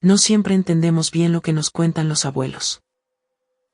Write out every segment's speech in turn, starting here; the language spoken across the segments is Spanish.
No siempre entendemos bien lo que nos cuentan los abuelos.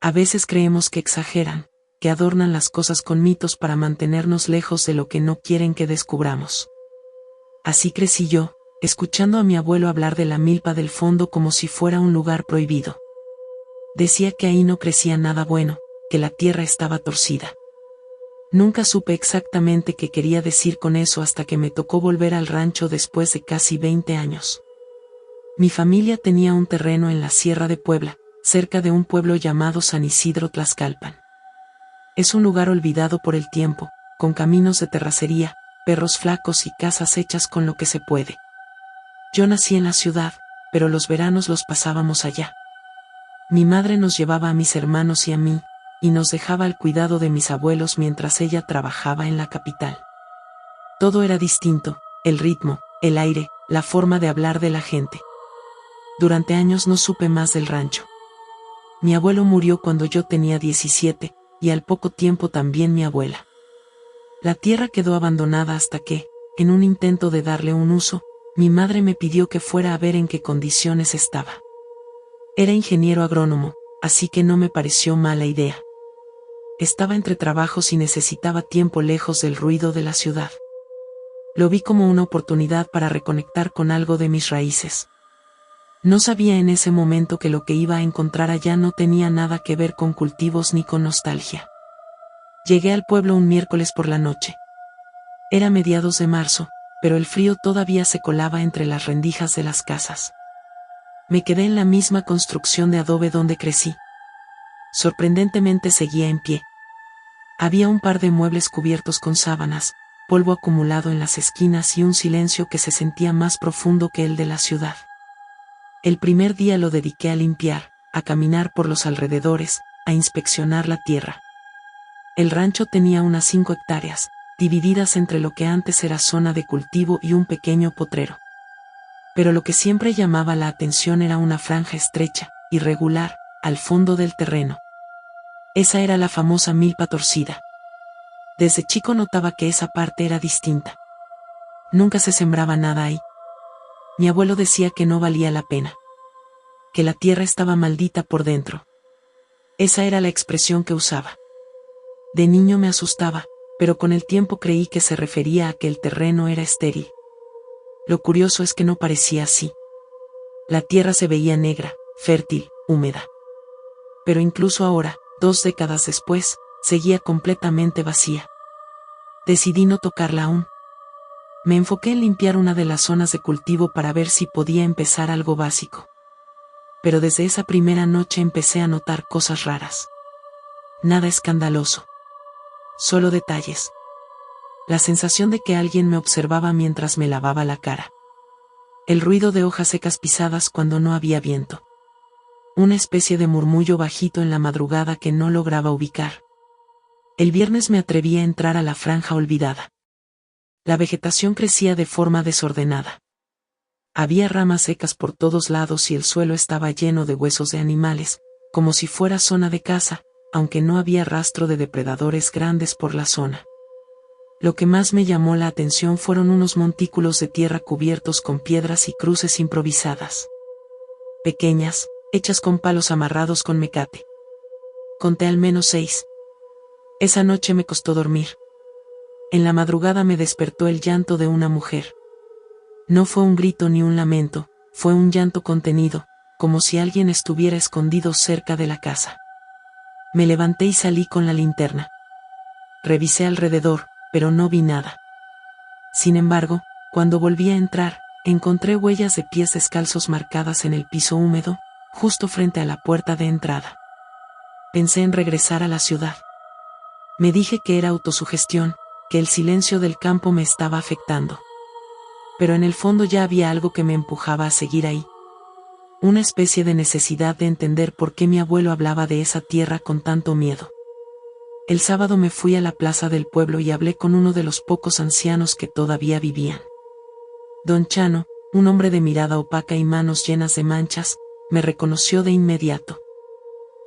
A veces creemos que exageran, que adornan las cosas con mitos para mantenernos lejos de lo que no quieren que descubramos. Así crecí yo, escuchando a mi abuelo hablar de la milpa del fondo como si fuera un lugar prohibido. Decía que ahí no crecía nada bueno, que la tierra estaba torcida. Nunca supe exactamente qué quería decir con eso hasta que me tocó volver al rancho después de casi 20 años. Mi familia tenía un terreno en la Sierra de Puebla, cerca de un pueblo llamado San Isidro Tlaxcalpan. Es un lugar olvidado por el tiempo, con caminos de terracería, perros flacos y casas hechas con lo que se puede. Yo nací en la ciudad, pero los veranos los pasábamos allá. Mi madre nos llevaba a mis hermanos y a mí, y nos dejaba al cuidado de mis abuelos mientras ella trabajaba en la capital. Todo era distinto, el ritmo, el aire, la forma de hablar de la gente. Durante años no supe más del rancho. Mi abuelo murió cuando yo tenía 17, y al poco tiempo también mi abuela. La tierra quedó abandonada hasta que, en un intento de darle un uso, mi madre me pidió que fuera a ver en qué condiciones estaba. Era ingeniero agrónomo, así que no me pareció mala idea. Estaba entre trabajos y necesitaba tiempo lejos del ruido de la ciudad. Lo vi como una oportunidad para reconectar con algo de mis raíces. No sabía en ese momento que lo que iba a encontrar allá no tenía nada que ver con cultivos ni con nostalgia. Llegué al pueblo un miércoles por la noche. Era mediados de marzo, pero el frío todavía se colaba entre las rendijas de las casas. Me quedé en la misma construcción de adobe donde crecí. Sorprendentemente seguía en pie. Había un par de muebles cubiertos con sábanas, polvo acumulado en las esquinas y un silencio que se sentía más profundo que el de la ciudad. El primer día lo dediqué a limpiar, a caminar por los alrededores, a inspeccionar la tierra. El rancho tenía unas 5 hectáreas, divididas entre lo que antes era zona de cultivo y un pequeño potrero. Pero lo que siempre llamaba la atención era una franja estrecha, irregular, al fondo del terreno. Esa era la famosa milpa torcida. Desde chico notaba que esa parte era distinta. Nunca se sembraba nada ahí. Mi abuelo decía que no valía la pena. Que la tierra estaba maldita por dentro. Esa era la expresión que usaba. De niño me asustaba, pero con el tiempo creí que se refería a que el terreno era estéril. Lo curioso es que no parecía así. La tierra se veía negra, fértil, húmeda. Pero incluso ahora, 2 décadas después, seguía completamente vacía. Decidí no tocarla aún. Me enfoqué en limpiar una de las zonas de cultivo para ver si podía empezar algo básico. Pero desde esa primera noche empecé a notar cosas raras. Nada escandaloso. Solo detalles. La sensación de que alguien me observaba mientras me lavaba la cara. El ruido de hojas secas pisadas cuando no había viento. Una especie de murmullo bajito en la madrugada que no lograba ubicar. El viernes me atreví a entrar a la franja olvidada. La vegetación crecía de forma desordenada. Había ramas secas por todos lados y el suelo estaba lleno de huesos de animales, como si fuera zona de caza, aunque no había rastro de depredadores grandes por la zona. Lo que más me llamó la atención fueron unos montículos de tierra cubiertos con piedras y cruces improvisadas. Pequeñas, hechas con palos amarrados con mecate. Conté al menos 6. Esa noche me costó dormir. En la madrugada me despertó el llanto de una mujer. No fue un grito ni un lamento, fue un llanto contenido, como si alguien estuviera escondido cerca de la casa. Me levanté y salí con la linterna. Revisé alrededor, pero no vi nada. Sin embargo, cuando volví a entrar, encontré huellas de pies descalzos marcadas en el piso húmedo, justo frente a la puerta de entrada. Pensé en regresar a la ciudad. Me dije que era autosugestión, que el silencio del campo me estaba afectando. Pero en el fondo ya había algo que me empujaba a seguir ahí. Una especie de necesidad de entender por qué mi abuelo hablaba de esa tierra con tanto miedo. El sábado me fui a la plaza del pueblo y hablé con uno de los pocos ancianos que todavía vivían. Don Chano, un hombre de mirada opaca y manos llenas de manchas, me reconoció de inmediato.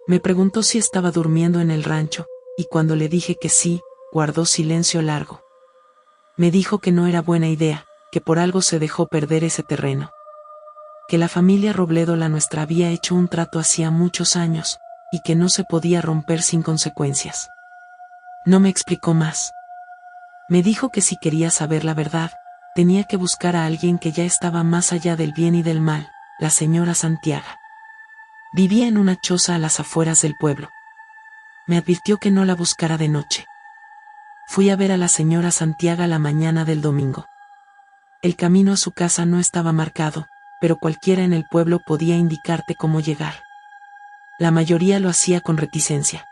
Me preguntó si estaba durmiendo en el rancho, y cuando le dije que sí, guardó silencio largo. Me dijo que no era buena idea, que por algo se dejó perder ese terreno. que la familia Robledo la nuestra había hecho un trato hacía muchos años, y que no se podía romper sin consecuencias. No me explicó más. Me dijo que si quería saber la verdad, tenía que buscar a alguien que ya estaba más allá del bien y del mal, la señora Santiago. Vivía en una choza a las afueras del pueblo. Me advirtió que no la buscara de noche. Fui a ver a la señora Santiago la mañana del domingo. El camino a su casa no estaba marcado, pero cualquiera en el pueblo podía indicarte cómo llegar. La mayoría lo hacía con reticencia.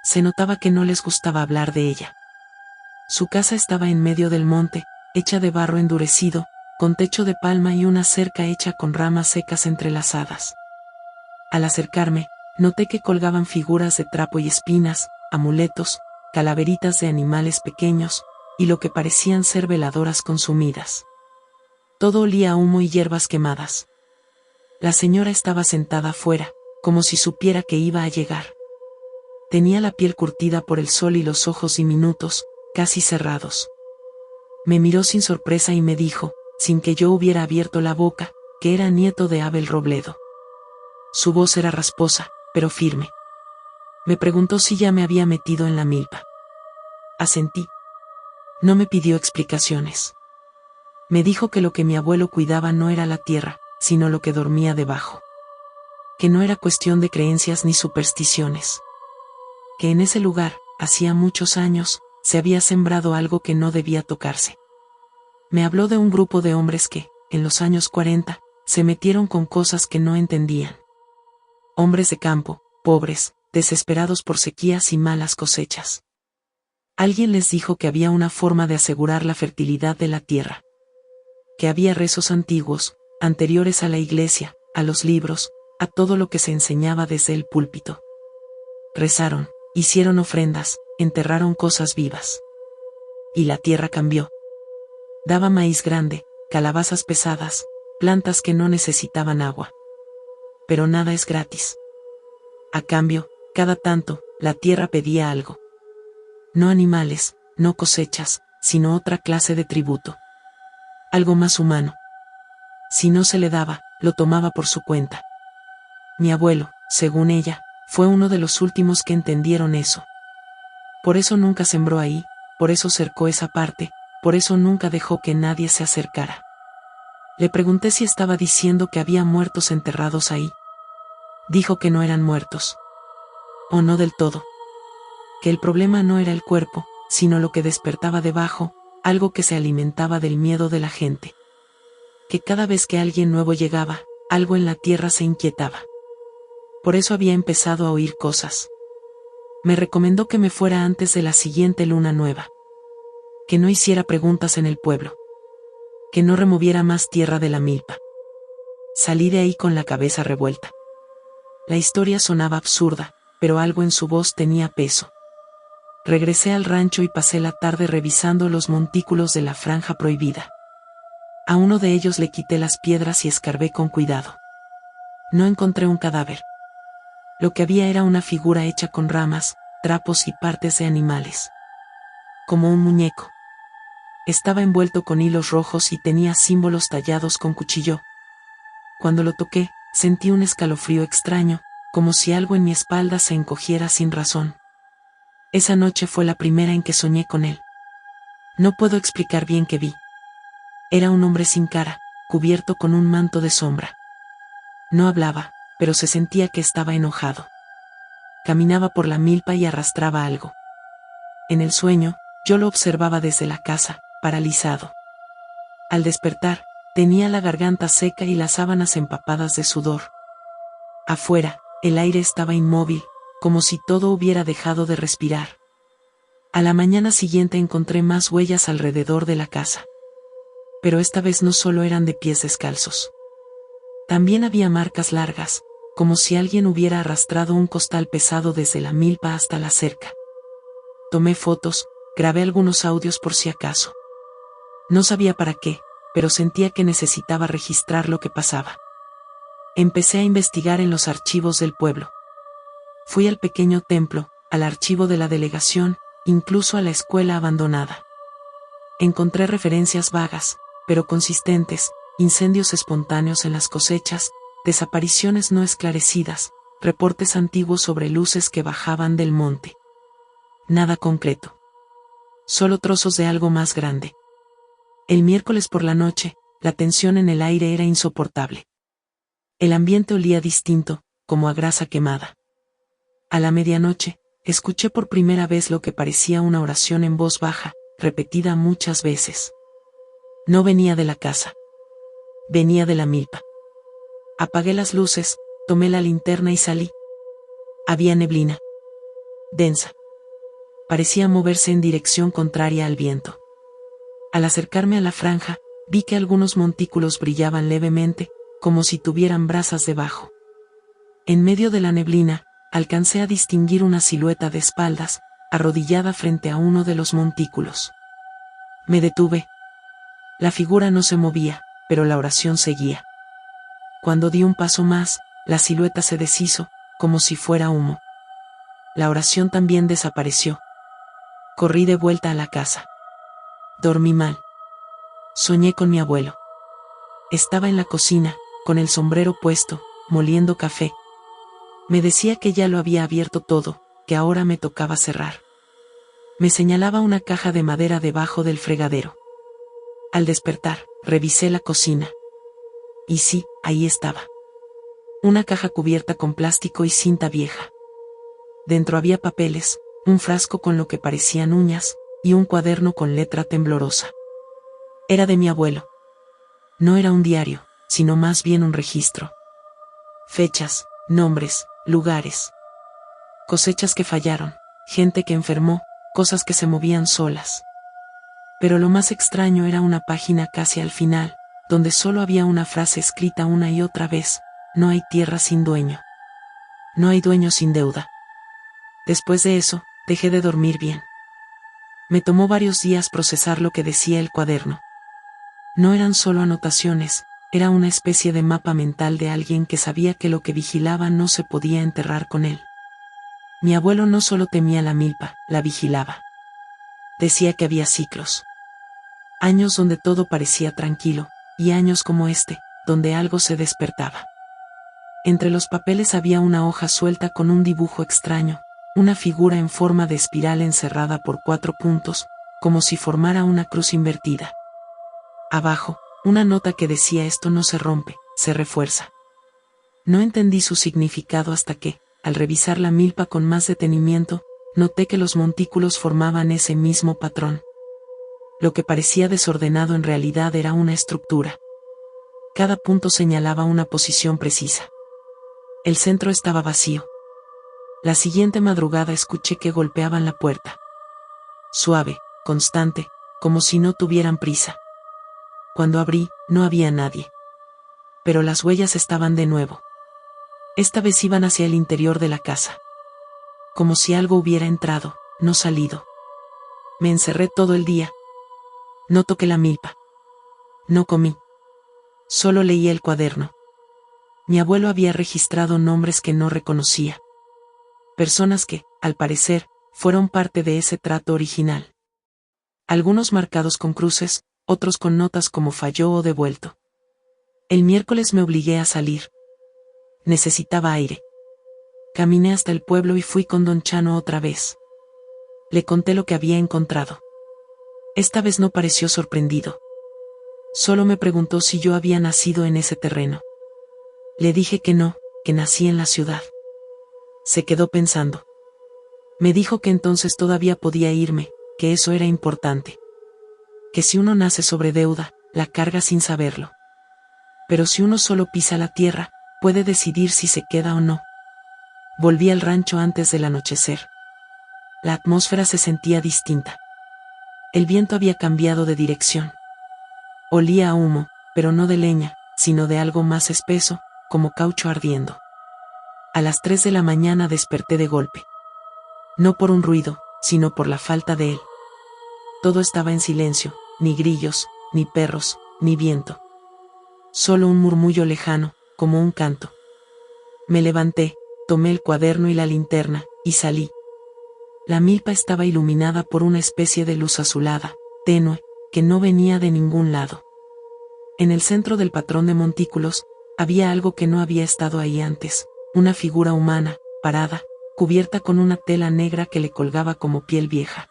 Se notaba que no les gustaba hablar de ella. Su casa estaba en medio del monte, hecha de barro endurecido, con techo de palma y una cerca hecha con ramas secas entrelazadas. Al acercarme, noté que colgaban figuras de trapo y espinas, amuletos, calaveritas de animales pequeños, y lo que parecían ser veladoras consumidas. Todo olía a humo y hierbas quemadas. La señora estaba sentada afuera, como si supiera que iba a llegar. Tenía la piel curtida por el sol y los ojos diminutos, casi cerrados. Me miró sin sorpresa y me dijo, sin que yo hubiera abierto la boca, que era nieto de Abel Robledo. Su voz era rasposa, pero firme. Me preguntó si ya me había metido en la milpa. Asentí. No me pidió explicaciones. Me dijo que lo que mi abuelo cuidaba no era la tierra, sino lo que dormía debajo. Que no era cuestión de creencias ni supersticiones. Que en ese lugar, hacía muchos años, se había sembrado algo que no debía tocarse. Me habló de un grupo de hombres que, en los años 40, se metieron con cosas que no entendían. Hombres de campo, pobres, desesperados por sequías y malas cosechas. Alguien les dijo que había una forma de asegurar la fertilidad de la tierra. Que había rezos antiguos, anteriores a la iglesia, a los libros, a todo lo que se enseñaba desde el púlpito. Rezaron, hicieron ofrendas, enterraron cosas vivas. Y la tierra cambió. Daba maíz grande, calabazas pesadas, plantas que no necesitaban agua. Pero nada es gratis. A cambio, cada tanto, la tierra pedía algo. No animales, no cosechas, sino otra clase de tributo. Algo más humano. Si no se le daba, lo tomaba por su cuenta. Mi abuelo, según ella, fue uno de los últimos que entendieron eso. Por eso nunca sembró ahí, por eso cercó esa parte, por eso nunca dejó que nadie se acercara. Le pregunté si estaba diciendo que había muertos enterrados ahí. Dijo que no eran muertos. O no del todo. Que el problema no era el cuerpo, sino lo que despertaba debajo, algo que se alimentaba del miedo de la gente. Que cada vez que alguien nuevo llegaba, algo en la tierra se inquietaba. Por eso había empezado a oír cosas. Me recomendó que me fuera antes de la siguiente luna nueva. Que no hiciera preguntas en el pueblo. Que no removiera más tierra de la milpa. Salí de ahí con la cabeza revuelta. La historia sonaba absurda, pero algo en su voz tenía peso. Regresé al rancho y pasé la tarde revisando los montículos de la franja prohibida. A uno de ellos le quité las piedras y escarbé con cuidado. No encontré un cadáver. Lo que había era una figura hecha con ramas, trapos y partes de animales. Como un muñeco. Estaba envuelto con hilos rojos y tenía símbolos tallados con cuchillo. Cuando lo toqué, sentí un escalofrío extraño, como si algo en mi espalda se encogiera sin razón. Esa noche fue la primera en que soñé con él. No puedo explicar bien qué vi. Era un hombre sin cara, cubierto con un manto de sombra. No hablaba, pero se sentía que estaba enojado. Caminaba por la milpa y arrastraba algo. En el sueño, yo lo observaba desde la casa, paralizado. Al despertar, tenía la garganta seca y las sábanas empapadas de sudor. Afuera, el aire estaba inmóvil, como si todo hubiera dejado de respirar. A la mañana siguiente encontré más huellas alrededor de la casa. Pero esta vez no solo eran de pies descalzos. También había marcas largas, como si alguien hubiera arrastrado un costal pesado desde la milpa hasta la cerca. Tomé fotos, grabé algunos audios por si acaso. No sabía para qué, pero sentía que necesitaba registrar lo que pasaba. Empecé a investigar en los archivos del pueblo. Fui al pequeño templo, al archivo de la delegación, incluso a la escuela abandonada. Encontré referencias vagas, pero consistentes, incendios espontáneos en las cosechas, desapariciones no esclarecidas, reportes antiguos sobre luces que bajaban del monte. Nada concreto. Solo trozos de algo más grande. El miércoles por la noche, la tensión en el aire era insoportable. El ambiente olía distinto, como a grasa quemada. A la medianoche, escuché por primera vez lo que parecía una oración en voz baja, repetida muchas veces. No venía de la casa. Venía de la milpa. Apagué las luces, tomé la linterna y salí. Había neblina. Densa. Parecía moverse en dirección contraria al viento. Al acercarme a la franja, vi que algunos montículos brillaban levemente, como si tuvieran brasas debajo. En medio de la neblina, alcancé a distinguir una silueta de espaldas, arrodillada frente a uno de los montículos. Me detuve. La figura no se movía, pero la oración seguía. Cuando di un paso más, la silueta se deshizo, como si fuera humo. La oración también desapareció. Corrí de vuelta a la casa. Dormí mal. Soñé con mi abuelo. Estaba en la cocina, con el sombrero puesto, moliendo café. Me decía que ya lo había abierto todo, que ahora me tocaba cerrar. Me señalaba una caja de madera debajo del fregadero. Al despertar, revisé la cocina. Y sí, ahí estaba. Una caja cubierta con plástico y cinta vieja. Dentro había papeles, un frasco con lo que parecían uñas, y un cuaderno con letra temblorosa. Era de mi abuelo. No era un diario, sino más bien un registro. Fechas, nombres, lugares. Cosechas que fallaron, gente que enfermó, cosas que se movían solas. Pero lo más extraño era una página casi al final, donde solo había una frase escrita una y otra vez: no hay tierra sin dueño. No hay dueño sin deuda. Después de eso, dejé de dormir bien. Me tomó varios días procesar lo que decía el cuaderno. No eran solo anotaciones, era una especie de mapa mental de alguien que sabía que lo que vigilaba no se podía enterrar con él. Mi abuelo no solo temía la milpa, la vigilaba. Decía que había ciclos. Años donde todo parecía tranquilo, y años como este, donde algo se despertaba. Entre los papeles había una hoja suelta con un dibujo extraño, una figura en forma de espiral encerrada por 4 puntos, como si formara una cruz invertida. Abajo, una nota que decía: esto no se rompe, se refuerza. No entendí su significado hasta que, al revisar la milpa con más detenimiento, noté que los montículos formaban ese mismo patrón. Lo que parecía desordenado en realidad era una estructura. Cada punto señalaba una posición precisa. El centro estaba vacío. La siguiente madrugada escuché que golpeaban la puerta. Suave, constante, como si no tuvieran prisa. Cuando abrí, no había nadie. Pero las huellas estaban de nuevo. Esta vez iban hacia el interior de la casa. Como si algo hubiera entrado, no salido. Me encerré todo el día. No toqué la milpa. No comí. Solo leí el cuaderno. Mi abuelo había registrado nombres que no reconocía. Personas que, al parecer, fueron parte de ese trato original. Algunos marcados con cruces, otros con notas como falló o devuelto. El miércoles me obligué a salir. Necesitaba aire. Caminé hasta el pueblo y fui con don Chano otra vez. Le conté lo que había encontrado. Esta vez no pareció sorprendido. Solo me preguntó si yo había nacido en ese terreno. Le dije que no, que nací en la ciudad. Se quedó pensando. Me dijo que entonces todavía podía irme, que eso era importante. Que si uno nace sobre deuda, la carga sin saberlo. Pero si uno solo pisa la tierra, puede decidir si se queda o no. Volví al rancho antes del anochecer. La atmósfera se sentía distinta. El viento había cambiado de dirección. Olía a humo, pero no de leña, sino de algo más espeso, como caucho ardiendo. A las 3 de la mañana desperté de golpe. No por un ruido, sino por la falta de él. Todo estaba en silencio, ni grillos, ni perros, ni viento. Solo un murmullo lejano, como un canto. Me levanté, tomé el cuaderno y la linterna, y salí. La milpa estaba iluminada por una especie de luz azulada, tenue, que no venía de ningún lado. En el centro del patrón de montículos, había algo que no había estado ahí antes, una figura humana, parada, cubierta con una tela negra que le colgaba como piel vieja.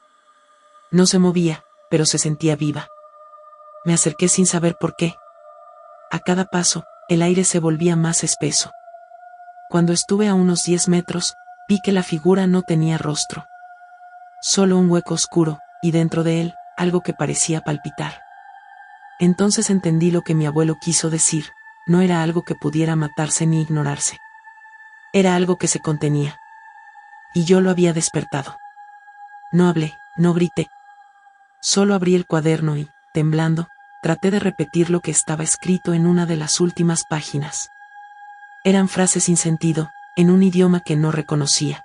No se movía, pero se sentía viva. Me acerqué sin saber por qué. A cada paso, el aire se volvía más espeso. Cuando estuve a unos 10 metros, vi que la figura no tenía rostro. Solo un hueco oscuro, y dentro de él, algo que parecía palpitar. Entonces entendí lo que mi abuelo quiso decir, no era algo que pudiera matarse ni ignorarse. Era algo que se contenía. Y yo lo había despertado. No hablé, no grité. Solo abrí el cuaderno y, temblando, traté de repetir lo que estaba escrito en una de las últimas páginas. Eran frases sin sentido, en un idioma que no reconocía.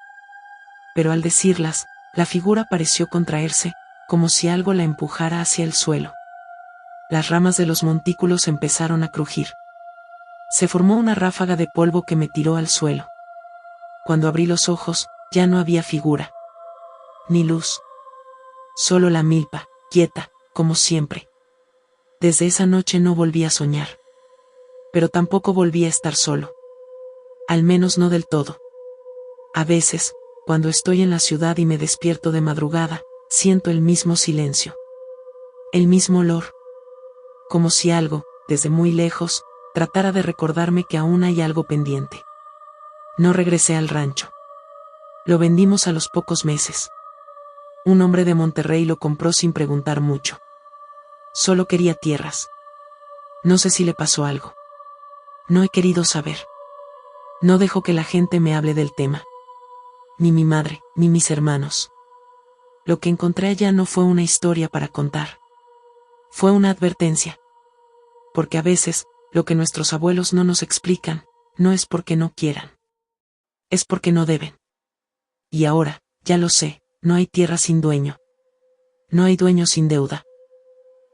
Pero al decirlas, la figura pareció contraerse, como si algo la empujara hacia el suelo. Las ramas de los montículos empezaron a crujir. Se formó una ráfaga de polvo que me tiró al suelo. Cuando abrí los ojos, ya no había figura. Ni luz. Solo la milpa, quieta, como siempre. Desde esa noche no volví a soñar. Pero tampoco volví a estar solo. Al menos no del todo. A veces, cuando estoy en la ciudad y me despierto de madrugada, siento el mismo silencio. El mismo olor. Como si algo, desde muy lejos, tratara de recordarme que aún hay algo pendiente. No regresé al rancho. Lo vendimos a los pocos meses. Un hombre de Monterrey lo compró sin preguntar mucho. Solo quería tierras. No sé si le pasó algo. No he querido saber. No dejo que la gente me hable del tema. Ni mi madre, ni mis hermanos. Lo que encontré allá no fue una historia para contar. Fue una advertencia. Porque a veces, lo que nuestros abuelos no nos explican, no es porque no quieran. Es porque no deben. Y ahora, ya lo sé, no hay tierra sin dueño. No hay dueño sin deuda.